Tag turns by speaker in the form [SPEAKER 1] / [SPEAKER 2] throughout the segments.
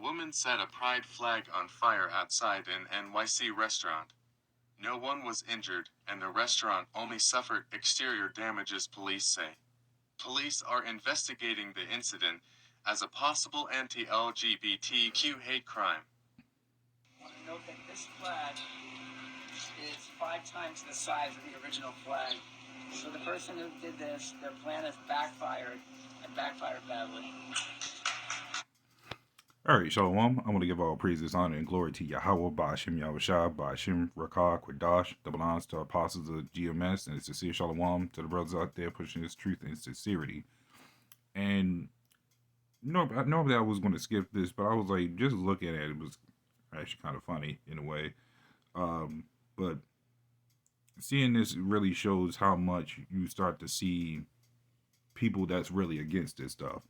[SPEAKER 1] Woman set a pride flag on fire outside an NYC restaurant. No one was injured, and the restaurant only suffered exterior damages, police say. Police are investigating the incident as a possible anti-LGBTQ hate crime.
[SPEAKER 2] I want to note that this flag is 5 times the size of the original flag. So the person who did this, their plan has backfired, and backfired badly.
[SPEAKER 3] All right, Shalom. I want to give all praises, honor, and glory to Yahweh, Ba'ashem Yahushua, Ba'ashem Rakah, Quadash, that belongs to apostles of GMS, and it's sincere Shalom to the brothers out there pushing this truth and sincerity. And normally I was going to skip this, but I was like, just looking at it was actually kind of funny in a way. But seeing this really shows how much you start to see people that's really against this stuff.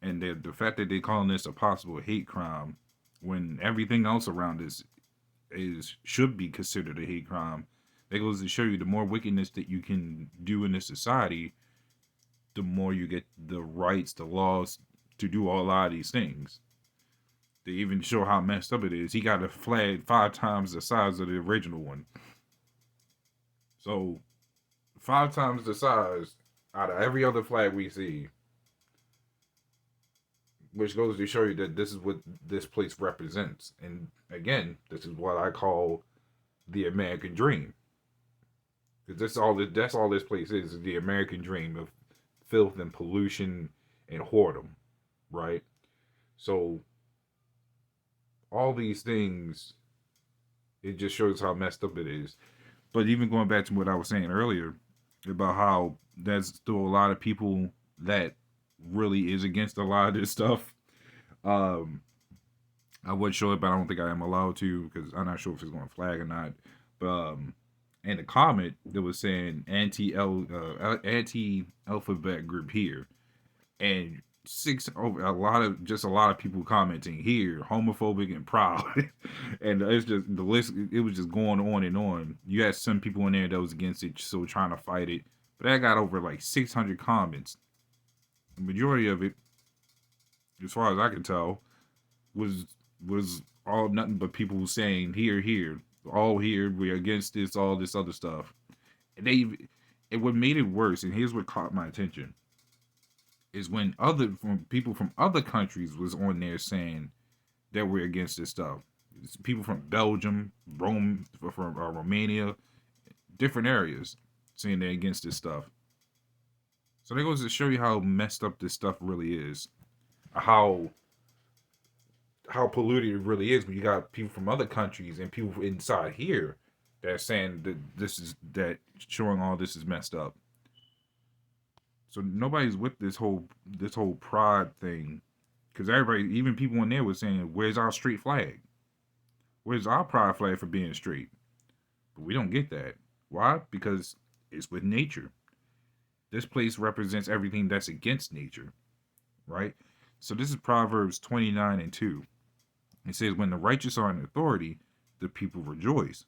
[SPEAKER 3] And the fact that they're calling this a possible hate crime when everything else around this should be considered a hate crime, that goes to show you the more wickedness that you can do in this society, the more you get the rights, the laws to do a lot of these things. They even show how messed up it is. He got a flag 5 times the size of the original one. So 5 times the size out of every other flag we see, which goes to show you that this is what this place represents. And again, this is what I call the American dream. Because that's all this place is the American dream of filth and pollution and whoredom, right? So all these things, it just shows how messed up it is. But even going back to what I was saying earlier about how there's still a lot of people that really is against a lot of this stuff. I would show it, but I don't think I am allowed to because I'm not sure if it's going to flag or not. But in the comment that was saying anti alphabet group here, and a lot of people commenting here, homophobic and proud, and it's just the list. It was just going on and on. You had some people in there that was against it, so trying to fight it, but that got over like 600 comments. The majority of it, as far as I can tell, was all nothing but people saying here, all here, we're against this, all this other stuff. And what made it worse, and here's what caught my attention, is when people from other countries was on there saying that we're against this stuff. It's people from Belgium, Rome, from Romania, different areas saying they're against this stuff. So that goes to show you how messed up this stuff really is. How polluted it really is when you got people from other countries and people inside here that are saying that showing all this is messed up. So nobody's with this whole pride thing, because everybody, even people in there, was saying, "Where's our street flag? Where's our pride flag for being straight?" But we don't get that. Why? Because it's with nature. This place represents everything that's against nature, right? So this is Proverbs 29:2. It says, when the righteous are in authority, the people rejoice.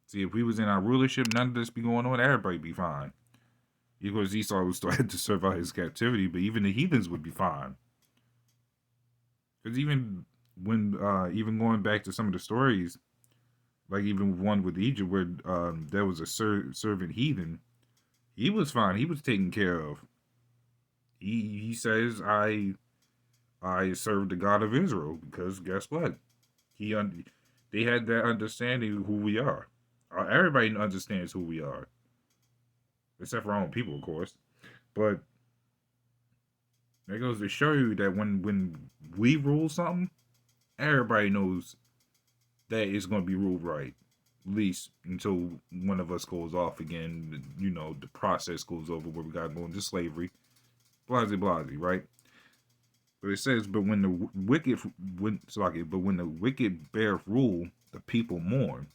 [SPEAKER 3] See, if we was in our rulership, none of this be going on, everybody be fine. Because Esau would still have to serve out his captivity, but even the heathens would be fine. Because even when, even going back to some of the stories, like even one with Egypt where there was a servant heathen, he was fine. He was taken care of. He says, I serve the God of Israel, because guess what? They had that understanding of who we are. Everybody understands who we are, except for our own people, of course. But that goes to show you that when we rule something, everybody knows that it's going to be ruled right. At least until one of us goes off again, the process goes over where we got to go into slavery. Blase, right? But it says, but when the wicked bear rule, the people mourn.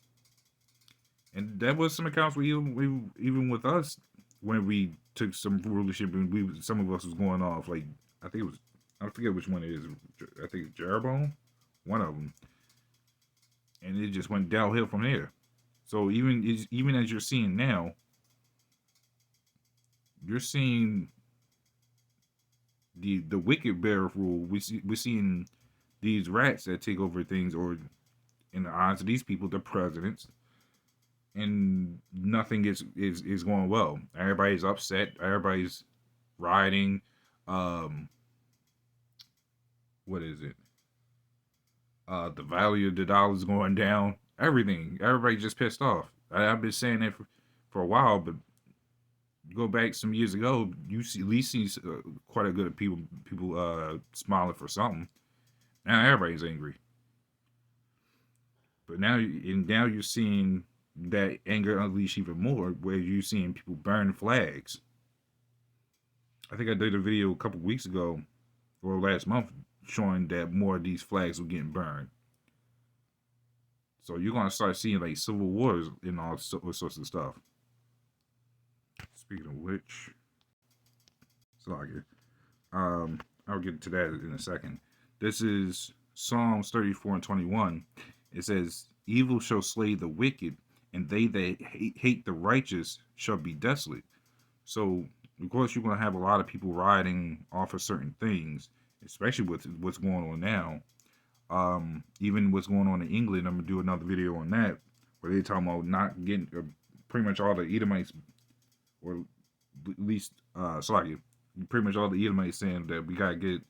[SPEAKER 3] And that was some accounts even with us when we took some rulership and some of us was going off. Like I forget which one it is. I think it's Jeroboam, one of them, and it just went downhill from there. So even as you're seeing now, you're seeing the wicked bear rule. We're seeing these rats that take over things, or in the eyes of these people, the presidents, and nothing is going well. Everybody's upset. Everybody's rioting. Um, what is it? The value of the dollar is going down. Everything. Everybody's just pissed off. I've been saying that for a while, but go back some years ago, you see, at least see quite a good of people smiling for something. Now everybody's angry. But now you're seeing that anger unleash even more, where you're seeing people burn flags. I think I did a video a couple weeks ago or last month showing that more of these flags were getting burned. So you're gonna start seeing like civil wars and all sorts of stuff. Speaking of which, sorry, I'll get to that in a second. This is Psalms 34 and 21. It says, "Evil shall slay the wicked, and they that hate the righteous shall be desolate." So, of course, you're going to have a lot of people rioting off of certain things, especially with what's going on now. Even what's going on in England, I'm going to do another video on that, where they're talking about not getting pretty much all the Edomites, or at least, pretty much all the Edomites saying that we got to get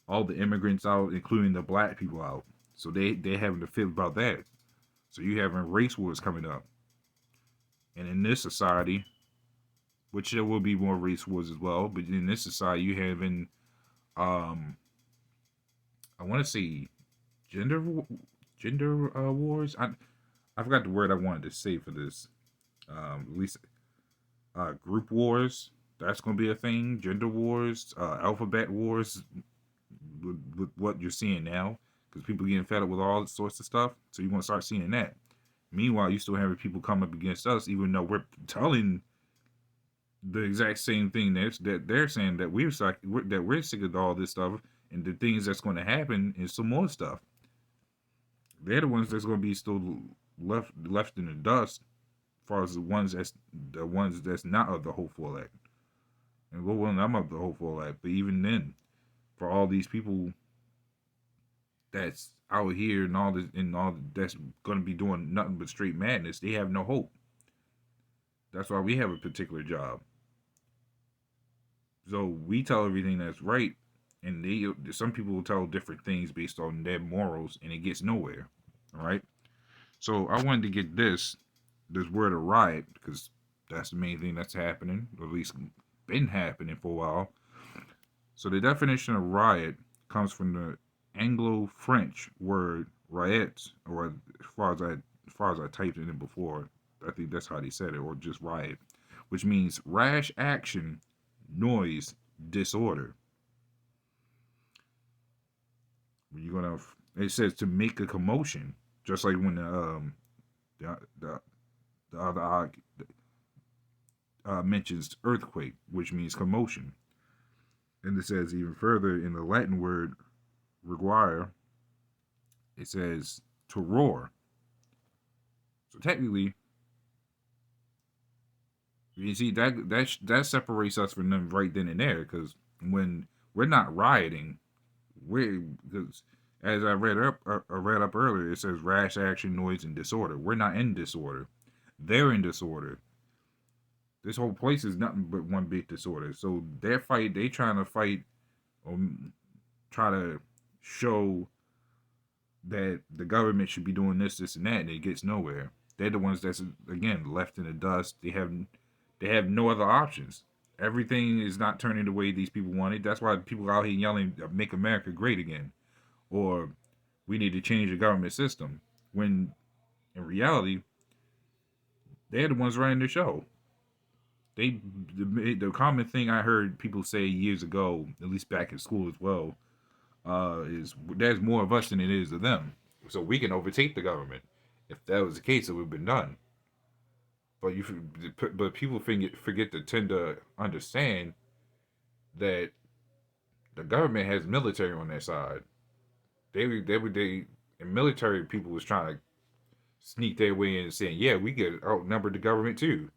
[SPEAKER 3] all the immigrants out, including the black people out. So they having to feel about that. So you having race wars coming up. And in this society, which there will be more race wars as well, but in this society you having I want to say gender wars. I forgot the word I wanted to say for this. At least group wars. That's going to be a thing. Gender wars, alphabet wars, with what you're seeing now, because people getting fed up with all sorts of stuff. So you're going to start seeing that. Meanwhile, you still having people come up against us, even though we're telling the exact same thing that they're saying, that we're sick of all this stuff, and the things that's going to happen is some more stuff. They're the ones that's going to be still left in the dust, as far as the ones that's not of the hopeful elect. And well, I'm of the hopeful elect, but even then, for all these people that's out here and all that's going to be doing nothing but straight madness, they have no hope. That's why we have a particular job. So we tell everything that's right, and some people will tell different things based on their morals, and it gets nowhere. All right. So I wanted to get this word of riot, because that's the main thing that's happening, or at least been happening for a while. So the definition of riot comes from the Anglo-French word riot, or as far as I typed it in before, I think that's how they said it, or just riot, which means rash action, noise, disorder. It says to make a commotion, just like when the other mentions earthquake, which means commotion. And it says even further in the Latin word require, it says to roar. So technically, you see that separates us from them right then and there, because when we're not rioting, because as I read up earlier, it says rash action, noise, and disorder. We're not in disorder; they're in disorder. This whole place is nothing but one big disorder. So they trying to fight, try to show that the government should be doing this, and that, and it gets nowhere. They're the ones that's, again, left in the dust. They have no other options. Everything is not turning the way these people want it. That's why people out here yelling, "Make America Great Again," or "We need to change the government system." When in reality, they're the ones running the show. The common thing I heard people say years ago, at least back in school as well, is there's more of us than it is of them, so we can overtake the government. If that was the case, it would have been done. But people forget to tend to understand that the government has military on their side. And military people was trying to sneak their way in and saying, "Yeah, we get outnumbered the government too."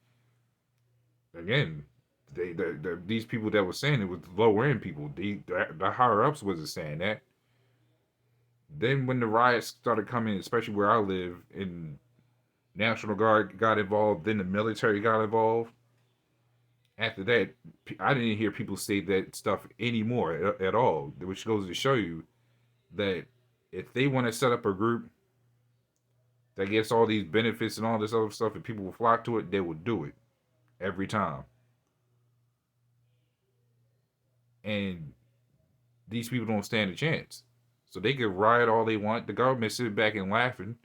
[SPEAKER 3] Again, these people that were saying it was lower end people. The higher ups wasn't saying that. Then when the riots started coming, especially where I live, and National Guard got involved, then the military got involved. After that, I didn't hear people say that stuff anymore at all, which goes to show you that if they want to set up a group that gets all these benefits and all this other stuff and people will flock to it, they will do it every time. And these people don't stand a chance. So they can riot all they want. The government sitting back and laughing.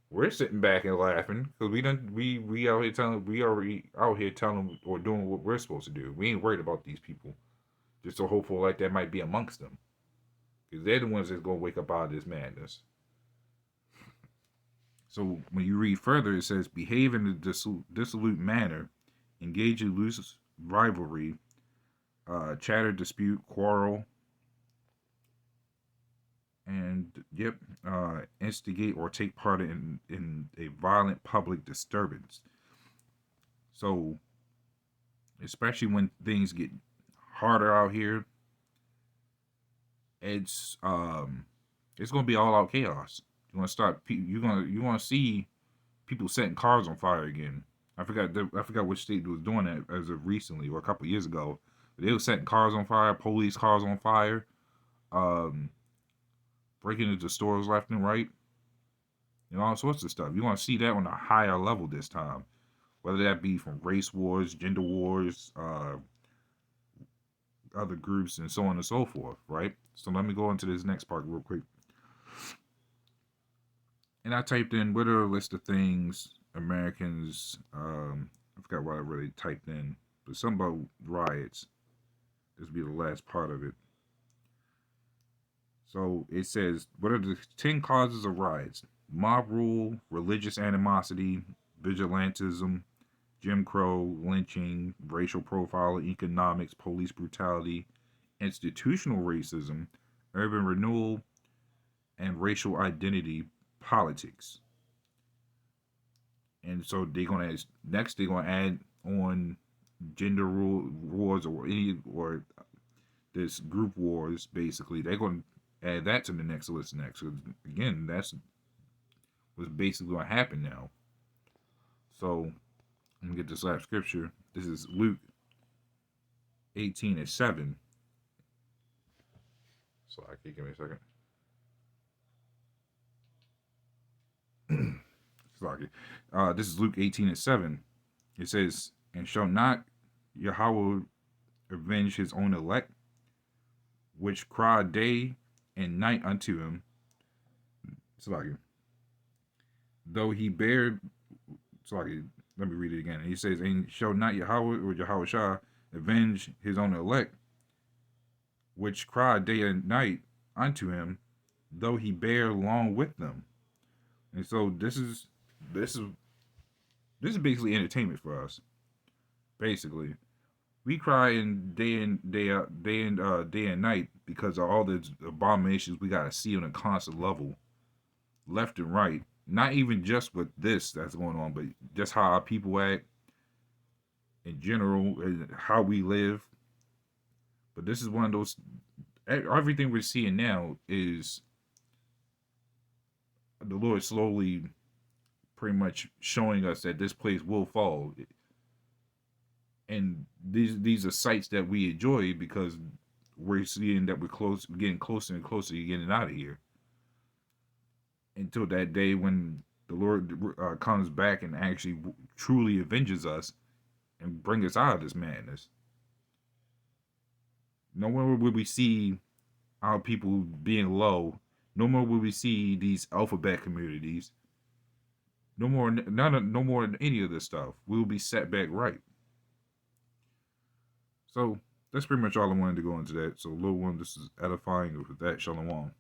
[SPEAKER 3] We're sitting back and laughing because we out here telling we already out here telling or doing what we're supposed to do. We ain't worried about these people. Just so hopeful like that might be amongst them because they're the ones that's gonna wake up out of this madness. So when you read further, it says behave in a dissolute manner, engage in loose rivalry, chatter, dispute, quarrel, and instigate or take part in a violent public disturbance. So, especially when things get harder out here, it's gonna be all out chaos. You want to start? You want to see people setting cars on fire again. I forgot which state was doing that as of recently or a couple years ago. But they were setting cars on fire, police cars on fire, um, breaking into stores left and right, all sorts of stuff. You want to see that on a higher level this time, whether that be from race wars, gender wars, other groups, and so on and so forth, right? So let me go into this next part real quick. And I typed in what are a list of things Americans, I forgot what I really typed in, but something about riots. This will be the last part of it. So it says, what are the 10 causes of riots? Mob rule, religious animosity, vigilantism, Jim Crow, lynching, racial profiling, economics, police brutality, institutional racism, urban renewal, and racial identity politics. And so they're gonna add on gender wars or this group wars. Basically, they're gonna add that to the next list next. So again, that's what's basically gonna happen now. So I'm gonna get this last scripture. This is Luke 18:7. So I can give me a second. Sorry. This is Luke 18:7. It says, and shall not Yahweh avenge his own elect, which cry day and night unto him? Sorry. Though he bear, sorry, let me read it again. He says, and shall not Yahweh or YAHAWAHSHI'S avenge his own elect, which cry day and night unto him, though he bear along with them. And so this is basically entertainment for us. Basically, we cry in day and night because of all the abominations we gotta see on a constant level, left and right. Not even just with this that's going on, but just how our people act in general and how we live. But this is one of those. Everything we're seeing now is the Lord slowly, pretty much showing us that this place will fall, and these are sights that we enjoy because we're seeing that we're getting closer and closer to getting out of here. Until that day when the Lord comes back and actually truly avenges us and bring us out of this madness. No more will we see our people being low. No more will we see these alphabet communities. No more than any of this stuff. We'll be set back right. So that's pretty much all I wanted to go into that. So little one, this is edifying with that. Shalom.